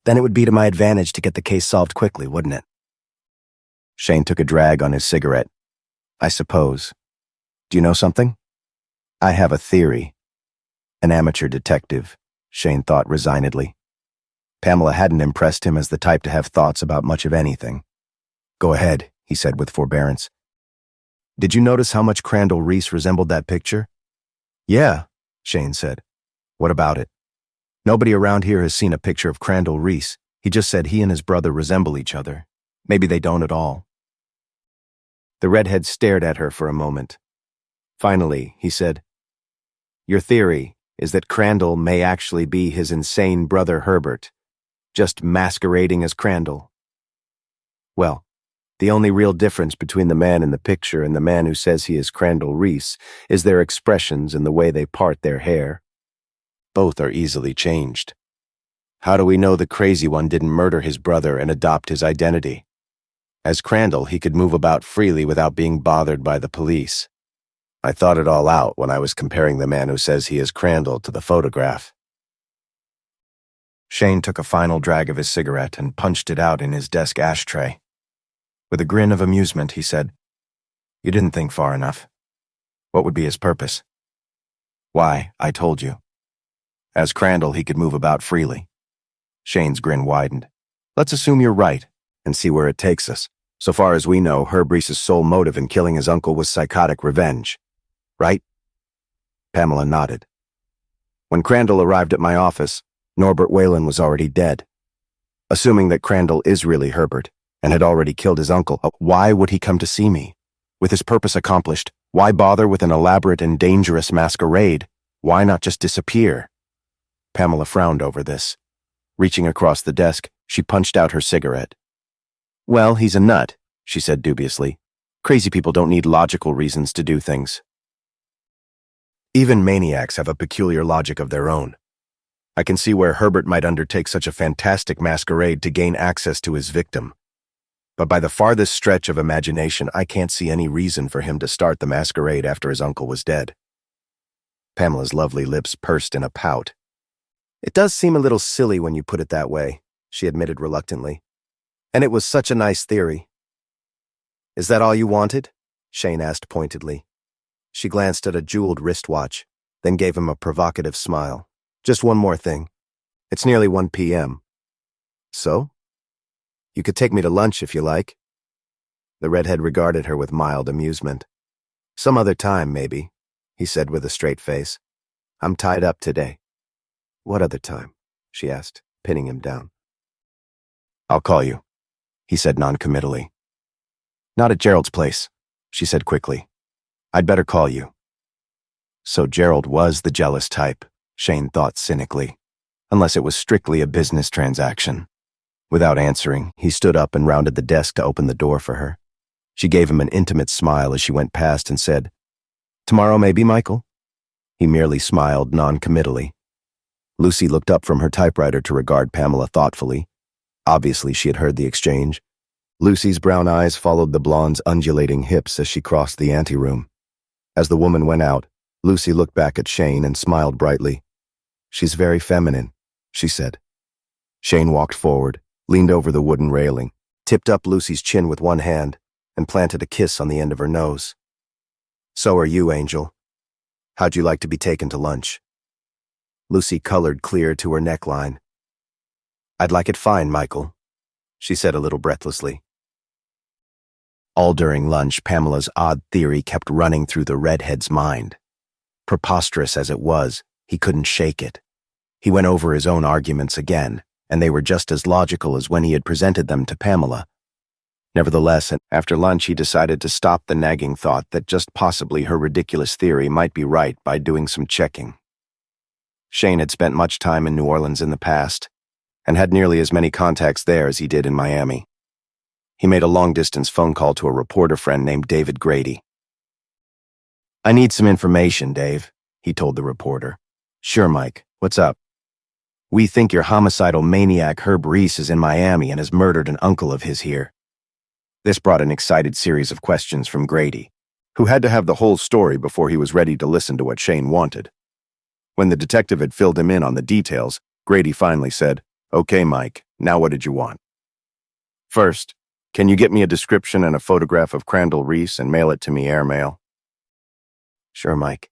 Then it would be to my advantage to get the case solved quickly, wouldn't it?" Shane took a drag on his cigarette. "I suppose. Do you know something? I have a theory." An amateur detective, Shane thought resignedly. Pamela hadn't impressed him as the type to have thoughts about much of anything. "Go ahead," he said with forbearance. "Did you notice how much Crandall Reese resembled that picture?" "Yeah," Shane said. "What about it?" "Nobody around here has seen a picture of Crandall Reese. He just said he and his brother resemble each other. Maybe they don't at all." The redhead stared at her for a moment. Finally, he said, "Your theory is that Crandall may actually be his insane brother Herbert, just masquerading as Crandall. Well, the only real difference between the man in the picture and the man who says he is Crandall Reese is their expressions and the way they part their hair. Both are easily changed. How do we know the crazy one didn't murder his brother and adopt his identity? As Crandall, he could move about freely without being bothered by the police. I thought it all out when I was comparing the man who says he is Crandall to the photograph." Shane took a final drag of his cigarette and punched it out in his desk ashtray. With a grin of amusement, he said, "You didn't think far enough. What would be his purpose?" "Why, I told you. As Crandall, he could move about freely." Shane's grin widened. "Let's assume you're right and see where it takes us. So far as we know, Herb Reese's sole motive in killing his uncle was psychotic revenge. Right?" Pamela nodded. "When Crandall arrived at my office, Norbert Whalen was already dead. Assuming that Crandall is really Herbert and had already killed his uncle, why would he come to see me? With his purpose accomplished, why bother with an elaborate and dangerous masquerade? Why not just disappear?" Pamela frowned over this. Reaching across the desk, she punched out her cigarette. "Well, he's a nut," she said dubiously. "Crazy people don't need logical reasons to do things. Even maniacs have a peculiar logic of their own. I can see where Herbert might undertake such a fantastic masquerade to gain access to his victim. But by the farthest stretch of imagination, I can't see any reason for him to start the masquerade after his uncle was dead." Pamela's lovely lips pursed in a pout. "It does seem a little silly when you put it that way," she admitted reluctantly. "And it was such a nice theory." "Is that all you wanted?" Shane asked pointedly. She glanced at a jeweled wristwatch, then gave him a provocative smile. "Just one more thing. It's nearly 1 p.m. "So? You could take me to lunch if you like." The redhead regarded her with mild amusement. "Some other time, maybe," he said with a straight face. "I'm tied up today." "What other time?" she asked, pinning him down. "I'll call you," he said noncommittally. "Not at Gerald's place," she said quickly. "I'd better call you." So Gerald was the jealous type, Shane thought cynically, unless it was strictly a business transaction. Without answering, he stood up and rounded the desk to open the door for her. She gave him an intimate smile as she went past and said, "Tomorrow maybe, Michael?" He merely smiled noncommittally. Lucy looked up from her typewriter to regard Pamela thoughtfully. Obviously, she had heard the exchange. Lucy's brown eyes followed the blonde's undulating hips as she crossed the anteroom. As the woman went out, Lucy looked back at Shane and smiled brightly. "She's very feminine," she said. Shane walked forward, leaned over the wooden railing, tipped up Lucy's chin with one hand, and planted a kiss on the end of her nose. "So are you, Angel. How'd you like to be taken to lunch?" Lucy colored clear to her neckline. "I'd like it fine, Michael," she said a little breathlessly. All during lunch, Pamela's odd theory kept running through the redhead's mind. Preposterous as it was, he couldn't shake it. He went over his own arguments again, and they were just as logical as when he had presented them to Pamela. Nevertheless, after lunch he decided to stop the nagging thought that just possibly her ridiculous theory might be right by doing some checking. Shane had spent much time in New Orleans in the past, and had nearly as many contacts there as he did in Miami. He made a long-distance phone call to a reporter friend named David Grady. "I need some information, Dave," he told the reporter. "Sure, Mike. What's up?" "We think your homicidal maniac Herb Reese is in Miami and has murdered an uncle of his here." This brought an excited series of questions from Grady, who had to have the whole story before he was ready to listen to what Shane wanted. When the detective had filled him in on the details, Grady finally said, "Okay, Mike, now what did you want?" "First, can you get me a description and a photograph of Crandall Reese and mail it to me airmail?" "Sure, Mike.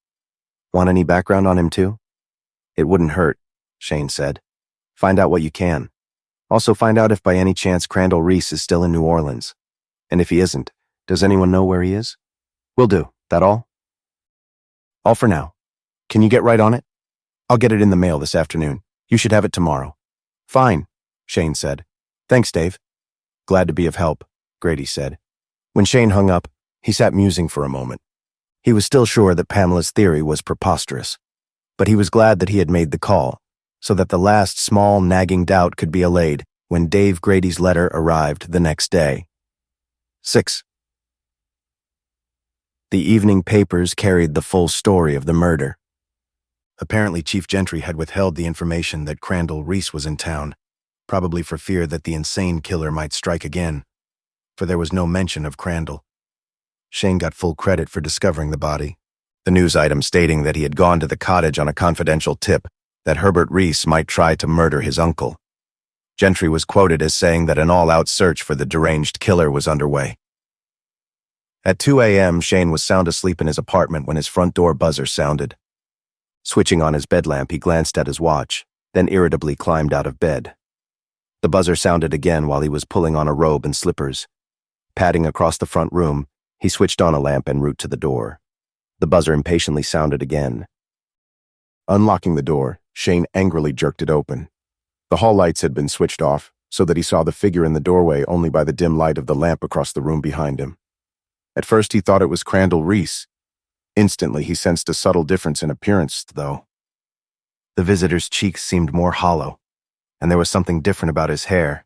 Want any background on him too?" "It wouldn't hurt," Shane said. "Find out what you can. Also find out if by any chance Crandall Reese is still in New Orleans. And if he isn't, does anyone know where he is?" "Will do. That all?" "All for now. Can you get right on it?" "I'll get it in the mail this afternoon. You should have it tomorrow." "Fine," Shane said. "Thanks, Dave." "Glad to be of help," Grady said. When Shane hung up, he sat musing for a moment. He was still sure that Pamela's theory was preposterous, but he was glad that he had made the call, so that the last small nagging doubt could be allayed when Dave Grady's letter arrived the next day. 6. The evening papers carried the full story of the murder. Apparently, Chief Gentry had withheld the information that Crandall Reese was in town, probably for fear that the insane killer might strike again, for there was no mention of Crandall. Shane got full credit for discovering the body, the news item stating that he had gone to the cottage on a confidential tip that Herbert Reese might try to murder his uncle. Gentry was quoted as saying that an all-out search for the deranged killer was underway. At 2 a.m., Shane was sound asleep in his apartment when his front door buzzer sounded. Switching on his bed lamp, he glanced at his watch, then irritably climbed out of bed. The buzzer sounded again while he was pulling on a robe and slippers. Padding across the front room, he switched on a lamp en route to the door. The buzzer impatiently sounded again. Unlocking the door, Shane angrily jerked it open. The hall lights had been switched off, so that he saw the figure in the doorway only by the dim light of the lamp across the room behind him. At first he thought it was Crandall Reese. Instantly he sensed a subtle difference in appearance, though. The visitor's cheeks seemed more hollow, and there was something different about his hair.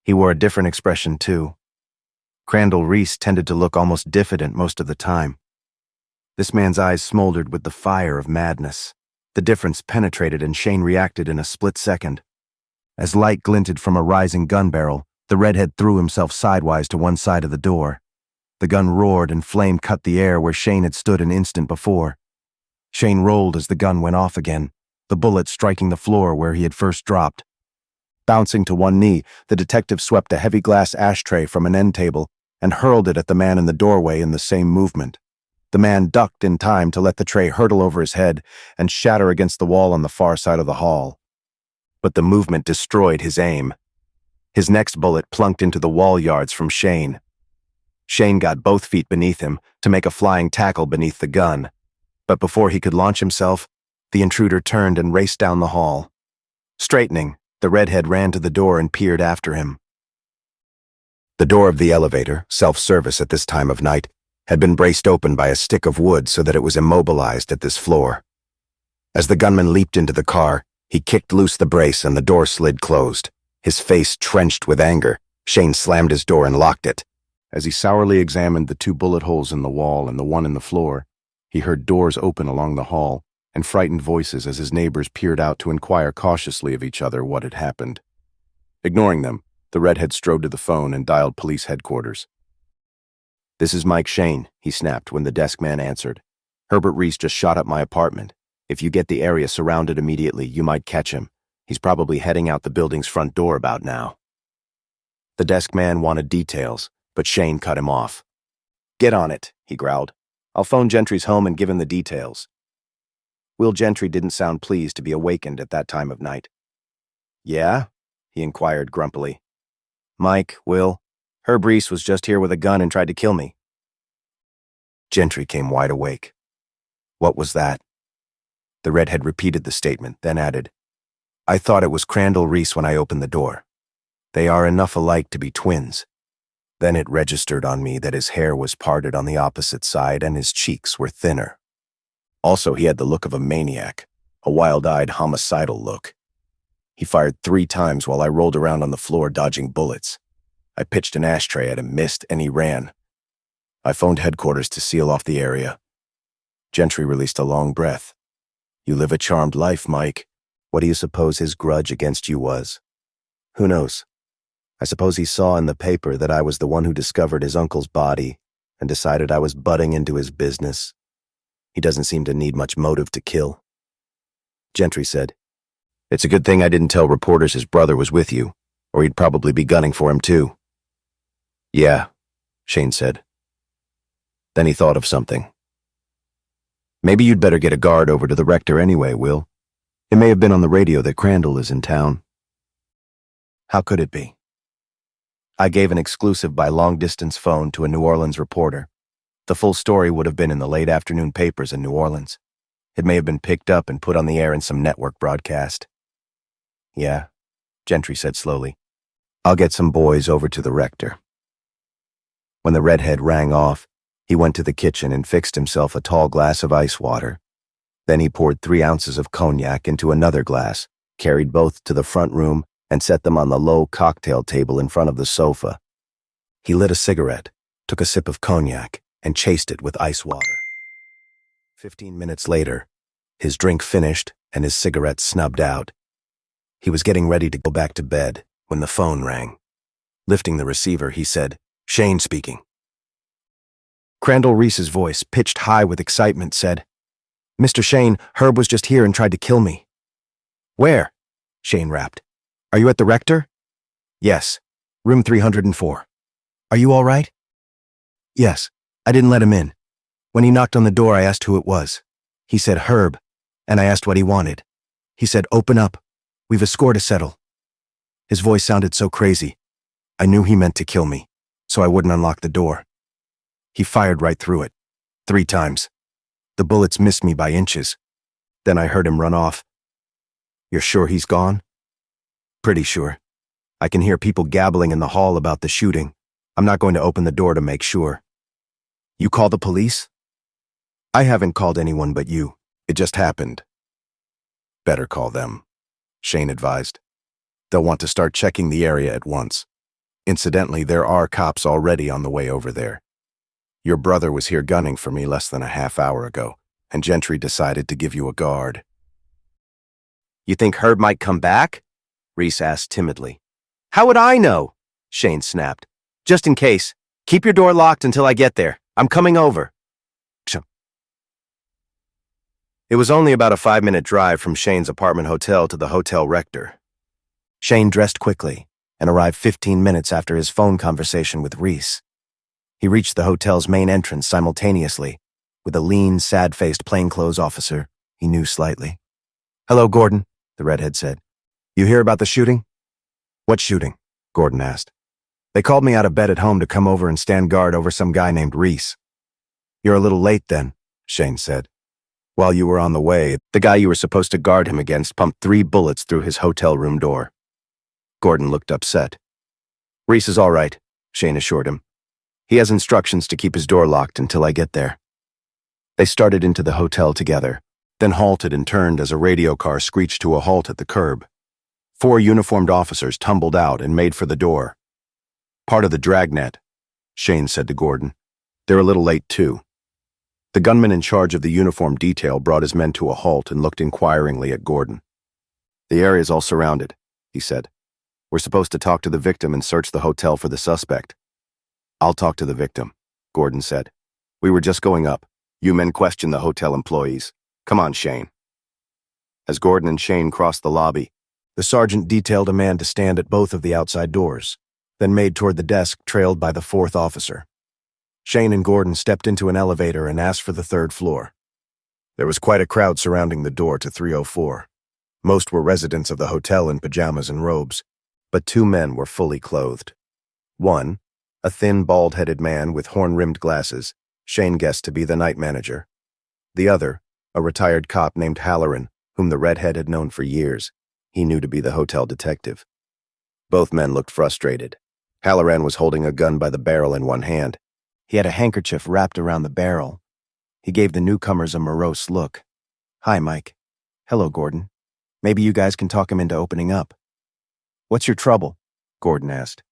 He wore a different expression, too. Crandall Reese tended to look almost diffident most of the time. This man's eyes smoldered with the fire of madness. The difference penetrated, and Shane reacted in a split second. As light glinted from a rising gun barrel, the redhead threw himself sidewise to one side of the door. The gun roared and flame cut the air where Shane had stood an instant before. Shane rolled as the gun went off again, the bullet striking the floor where he had first dropped. Bouncing to one knee, the detective swept a heavy glass ashtray from an end table and hurled it at the man in the doorway in the same movement. The man ducked in time to let the tray hurtle over his head and shatter against the wall on the far side of the hall. But the movement destroyed his aim. His next bullet plunked into the wall yards from Shane. Shane got both feet beneath him to make a flying tackle beneath the gun. But before he could launch himself, the intruder turned and raced down the hall. Straightening, the redhead ran to the door and peered after him. The door of the elevator, self-service at this time of night, had been braced open by a stick of wood so that it was immobilized at this floor. As the gunman leaped into the car, he kicked loose the brace and the door slid closed. His face trenched with anger, Shane slammed his door and locked it. As he sourly examined the 2 bullet holes in the wall and the one in the floor, he heard doors open along the hall and frightened voices as his neighbors peered out to inquire cautiously of each other what had happened. Ignoring them, the redhead strode to the phone and dialed police headquarters. "This is Mike Shane," he snapped when the desk man answered. "Herbert Reese just shot up my apartment. If you get the area surrounded immediately, you might catch him. He's probably heading out the building's front door about now." The desk man wanted details, but Shane cut him off. "Get on it," he growled. "I'll phone Gentry's home and give him the details." Will Gentry didn't sound pleased to be awakened at that time of night. "Yeah?" he inquired grumpily. "Mike, Will, Herb Reese was just here with a gun and tried to kill me." Gentry came wide awake. "What was that?" The redhead repeated the statement, then added, "I thought it was Crandall Reese when I opened the door. They are enough alike to be twins." Then it registered on me that his hair was parted on the opposite side and his cheeks were thinner. Also, he had the look of a maniac, a wild-eyed, homicidal look. He fired 3 times while I rolled around on the floor dodging bullets. I pitched an ashtray at him, missed, and he ran. I phoned headquarters to seal off the area. Gentry released a long breath. "You live a charmed life, Mike. What do you suppose his grudge against you was?" "Who knows? I suppose he saw in the paper that I was the one who discovered his uncle's body and decided I was butting into his business. He doesn't seem to need much motive to kill." Gentry said, "It's a good thing I didn't tell reporters his brother was with you, or he'd probably be gunning for him too." "Yeah," Shane said. Then he thought of something. "Maybe you'd better get a guard over to the rector anyway, Will. It may have been on the radio that Crandall is in town." "How could it be?" I gave an exclusive by long-distance phone to a New Orleans reporter. The full story would have been in the late afternoon papers in New Orleans. It may have been picked up and put on the air in some network broadcast. "Yeah," Gentry said slowly. "I'll get some boys over to the rector." When the redhead rang off, he went to the kitchen and fixed himself a tall glass of ice water. Then he poured 3 ounces of cognac into another glass, carried both to the front room, and set them on the low cocktail table in front of the sofa. He lit a cigarette, took a sip of cognac, and chased it with ice water. 15 minutes later, his drink finished and his cigarette snubbed out. He was getting ready to go back to bed when the phone rang. Lifting the receiver, he said, "Shane speaking." Crandall Reese's voice, pitched high with excitement, said, "Mr. Shane, Herb was just here and tried to kill me." "Where?" Shane rapped. "Are you at the rector?" "Yes, room 304. Are you all right?" "Yes, I didn't let him in. When he knocked on the door, I asked who it was. He said Herb, and I asked what he wanted. He said, 'Open up. We've a score to settle.' His voice sounded so crazy. I knew he meant to kill me, so I wouldn't unlock the door. He fired right through it, 3 times. The bullets missed me by inches. Then I heard him run off." "You're sure he's gone?" "Pretty sure. I can hear people gabbling in the hall about the shooting. I'm not going to open the door to make sure." "You call the police?" "I haven't called anyone but you. It just happened." "Better call them," Shane advised. "They'll want to start checking the area at once. Incidentally, there are cops already on the way over there. Your brother was here gunning for me less than a half hour ago, and Gentry decided to give you a guard." "You think Herb might come back?" Reese asked timidly. "How would I know?" Shane snapped. "Just in case, keep your door locked until I get there. I'm coming over." It was only about a 5-minute drive from Shane's apartment hotel to the hotel rector. Shane dressed quickly and arrived 15 minutes after his phone conversation with Reese. He reached the hotel's main entrance simultaneously with a lean, sad-faced plainclothes officer he knew slightly. "Hello, Gordon," the redhead said. "You hear about the shooting?" "What shooting?" Gordon asked. "They called me out of bed at home to come over and stand guard over some guy named Reese." "You're a little late then," Shane said. "While you were on the way, the guy you were supposed to guard him against pumped 3 bullets through his hotel room door." Gordon looked upset. "Reese is all right," Shane assured him. "He has instructions to keep his door locked until I get there." They started into the hotel together, then halted and turned as a radio car screeched to a halt at the curb. 4 uniformed officers tumbled out and made for the door. "Part of the dragnet," Shane said to Gordon. "They're a little late, too." The gunman in charge of the uniform detail brought his men to a halt and looked inquiringly at Gordon. "The area's all surrounded," he said. We're supposed to talk to the victim and search the hotel for the suspect. I'll talk to the victim, Gordon said. We were just going up. You men question the hotel employees. Come on, Shane. As Gordon and Shane crossed the lobby, the sergeant detailed a man to stand at both of the outside doors, then made toward the desk trailed by the fourth officer. Shane and Gordon stepped into an elevator and asked for the third floor. There was quite a crowd surrounding the door to 304. Most were residents of the hotel in pajamas and robes, but two men were fully clothed. One, a thin, bald-headed man with horn-rimmed glasses, Shane guessed to be the night manager. The other, a retired cop named Halloran, whom the redhead had known for years, he knew to be the hotel detective. Both men looked frustrated. Halloran was holding a gun by the barrel in one hand. He had a handkerchief wrapped around the barrel. He gave the newcomers a morose look. "Hi, Mike." "Hello, Gordon. Maybe you guys can talk him into opening up." "What's your trouble?" Gordon asked.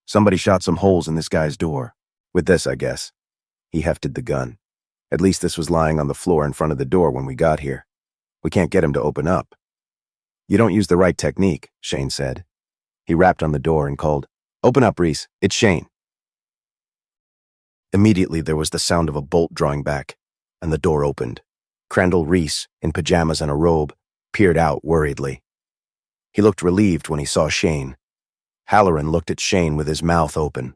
"Somebody shot some holes in this guy's door. With this, I guess." He hefted the gun. "At least this was lying on the floor in front of the door when we got here. We can't get him to open up." "You don't use the right technique," Shane said. He rapped on the door and called, "Open up, Reese. It's Shane." Immediately there was the sound of a bolt drawing back, and the door opened. Crandall Reese, in pajamas and a robe, peered out worriedly. He looked relieved when he saw Shane. Halloran looked at Shane with his mouth open.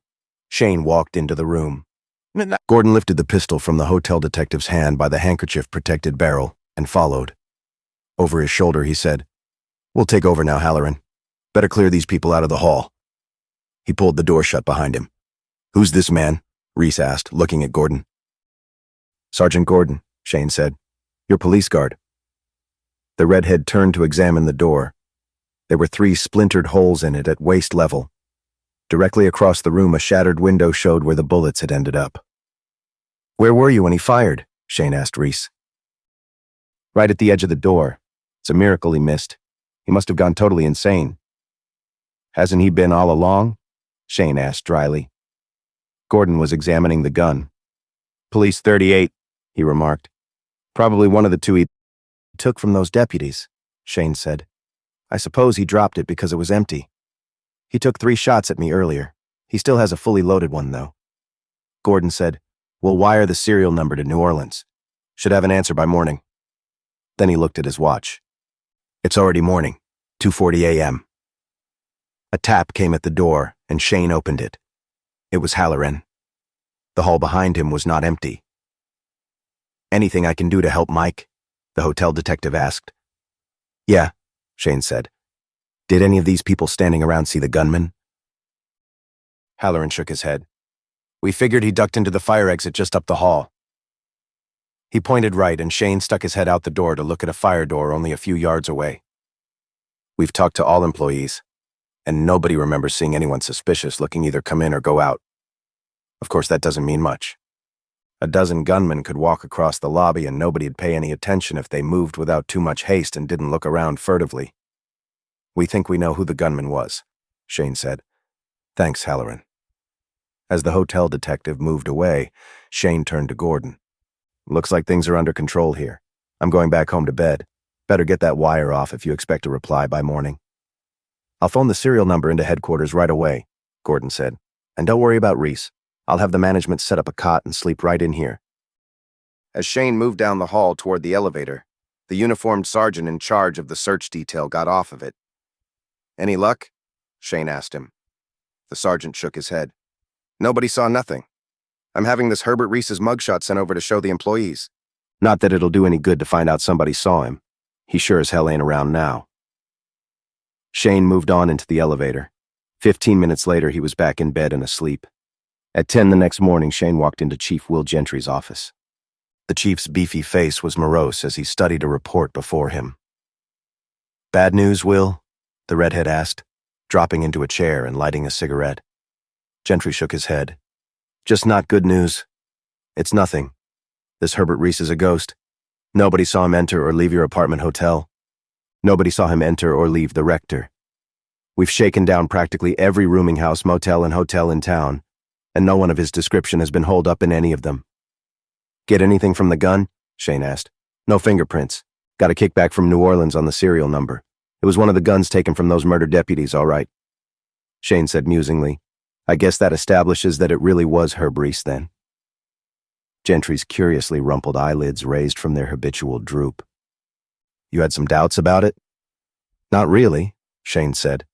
Shane walked into the room. Gordon lifted the pistol from the hotel detective's hand by the handkerchief-protected barrel and followed. Over his shoulder, he said, "We'll take over now, Halloran. Better clear these people out of the hall." He pulled the door shut behind him. "Who's this man?" Reese asked, looking at Gordon. "Sergeant Gordon," Shane said. "Your police guard." The redhead turned to examine the door. There were 3 splintered holes in it at waist level. Directly across the room, a shattered window showed where the bullets had ended up. "Where were you when he fired?" Shane asked Reese. "Right at the edge of the door. It's a miracle he missed. He must have gone totally insane." "Hasn't he been all along?" Shane asked dryly. Gordon was examining the gun. "Police 38, he remarked. "Probably one of the two he took from those deputies," Shane said. "I suppose he dropped it because it was empty. He took 3 shots at me earlier. He still has a fully loaded one, though." Gordon said, "We'll wire the serial number to New Orleans. Should have an answer by morning." Then he looked at his watch. "It's already morning, 2:40 a.m. A tap came at the door, and Shane opened it. It was Halloran. The hall behind him was not empty. "Anything I can do to help Mike?" the hotel detective asked. "Yeah," Shane said. "Did any of these people standing around see the gunman?" Halloran shook his head. "We figured he ducked into the fire exit just up the hall." He pointed right, and Shane stuck his head out the door to look at a fire door only a few yards away. "We've talked to all employees, and nobody remembers seeing anyone suspicious looking either come in or go out. Of course, that doesn't mean much. A dozen gunmen could walk across the lobby and nobody'd pay any attention if they moved without too much haste and didn't look around furtively. We think we know who the gunman was," Shane said. "Thanks, Halloran." As the hotel detective moved away, Shane turned to Gordon. "Looks like things are under control here. I'm going back home to bed. Better get that wire off if you expect a reply by morning." "I'll phone the serial number into headquarters right away," Gordon said. "And don't worry about Reese. I'll have the management set up a cot and sleep right in here." As Shane moved down the hall toward the elevator, the uniformed sergeant in charge of the search detail got off of it. "Any luck?" Shane asked him. The sergeant shook his head. "Nobody saw nothing. I'm having this Herbert Reese's mugshot sent over to show the employees. Not that it'll do any good to find out somebody saw him. He sure as hell ain't around now." Shane moved on into the elevator. 15 minutes later, he was back in bed and asleep. At 10 the next morning, Shane walked into Chief Will Gentry's office. The chief's beefy face was morose as he studied a report before him. "Bad news, Will?" the redhead asked, dropping into a chair and lighting a cigarette. Gentry shook his head. "Just not good news. It's nothing. This Herbert Reese is a ghost. Nobody saw him enter or leave your apartment hotel. Nobody saw him enter or leave the rector. We've shaken down practically every rooming house, motel, and hotel in town, and no one of his description has been holed up in any of them." "Get anything from the gun?" Shane asked. "No fingerprints. Got a kickback from New Orleans on the serial number. It was one of the guns taken from those murdered deputies, all right." Shane said musingly. I guess that establishes that it really was Herb Reese then. Gentry's curiously rumpled eyelids raised from their habitual droop. You had some doubts about it? Not really, Shane said.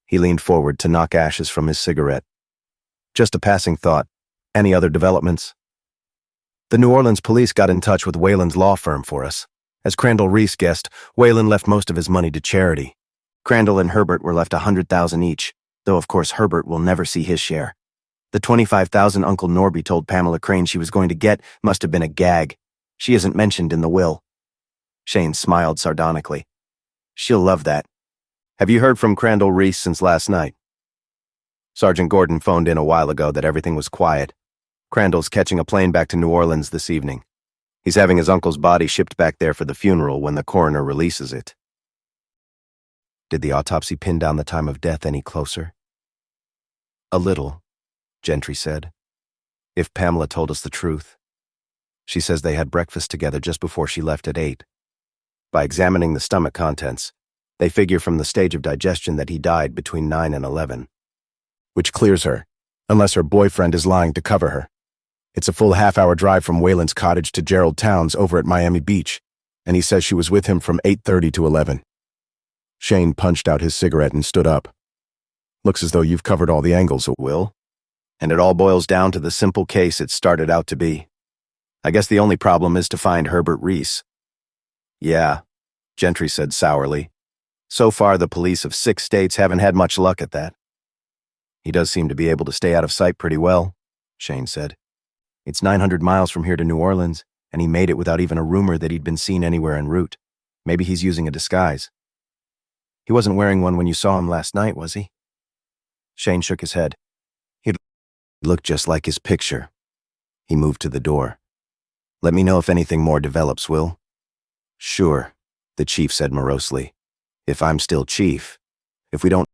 He leaned forward to knock ashes from his cigarette. Just a passing thought. Any other developments? The New Orleans police got in touch with Whalen's law firm for us. As Crandall Reese guessed, Whalen left most of his money to charity. Crandall and Herbert were left $100,000 each, though of course Herbert will never see his share. The $25,000 Uncle Norby told Pamela Crane she was going to get must have been a gag. She isn't mentioned in the will. Shane smiled sardonically. She'll love that. Have you heard from Crandall Reese since last night? Sergeant Gordon phoned in a while ago that everything was quiet. Crandall's catching a plane back to New Orleans this evening. He's having his uncle's body shipped back there for the funeral when the coroner releases it. Did the autopsy pin down the time of death any closer? A little, Gentry said. If Pamela told us the truth. She says they had breakfast together just before she left at 8. By examining the stomach contents, they figure from the stage of digestion that he died between 9 and 11. Which clears her, unless her boyfriend is lying to cover her. It's a full half-hour drive from Whalen's cottage to Gerald Towns over at Miami Beach, and he says she was with him from 8:30 to 11. Shane punched out his cigarette and stood up. Looks as though you've covered all the angles, Will. And it all boils down to the simple case it started out to be. I guess the only problem is to find Herbert Reese. Yeah, Gentry said sourly. So far, the police of 6 states haven't had much luck at that. He does seem to be able to stay out of sight pretty well, Shane said. It's 900 miles from here to New Orleans, and he made it without even a rumor that he'd been seen anywhere en route. Maybe he's using a disguise. He wasn't wearing one when you saw him last night, was he? Shane shook his head. He looked just like his picture. He moved to the door. Let me know if anything more develops, Will. Sure, the chief said morosely. If I'm still chief. If we don't